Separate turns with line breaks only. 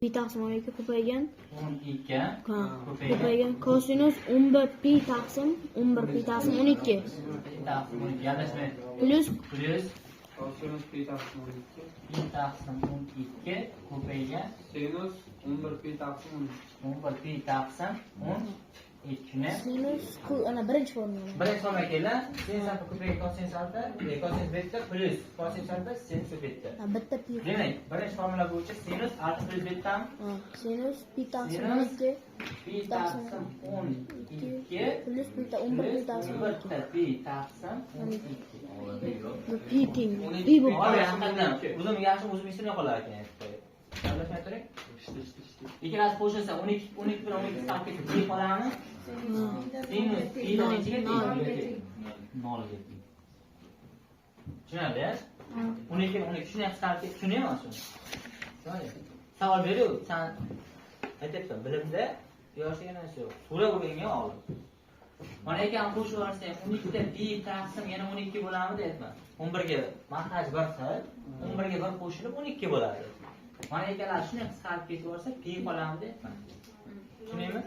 pi taqsim 12 ko'paygan
12
ko'paygan kosinus 11 pi taqsim 12
taqsim 12 adashmaydi.
plus
Kosinus pi taqsim 12.
Pi taqsim 12 ko'paygan
Sinus 11 pi taqsim
11 pi taqsim 12 ni
sinus ana birinchi formula.
birinchi forma keladi. Sinus alfa ko'paygan kosinus alfa, kosinus beta plus kosinus alfa sinus beta.
Bitta pi.
Demak, birinchi formula bo'yicha sinus alfa plus betami?
Sinus pi taqsim
Sinus
12
pi taqsim 12
plus bitta 11 pi taqsim 12.
bitta pi taqsim 12.
Bu pi teng. Pi bu.
Haqiqatan o'zim yaxshi o'zim esimda qolar ekan. Anglashmay turing. Ikkalasi qo'shilsa 12 bilan 12 chiqib ketib pi qolami? Sinus pi dan ichiga teng. 0 ga teng. Tushunarli? 12 bilan 12 shuni chiqarib ketib tushunyapmi shuni? Savol beru, sen aytyapsan, bilimda yoshligina shu. So'rab o'rgangan olim. Mana ekan qo'shib yuborsa 12 ta pi taqsim yana 12 bo'ladimi deyapman. 11 ga maxraj bir xil, 11 ga bir qo'shilib 12 bo'ladi. Mana ekanlar shuni qisqarib ketib yuborsa pi qoladimi deyapman. Tushunaymi?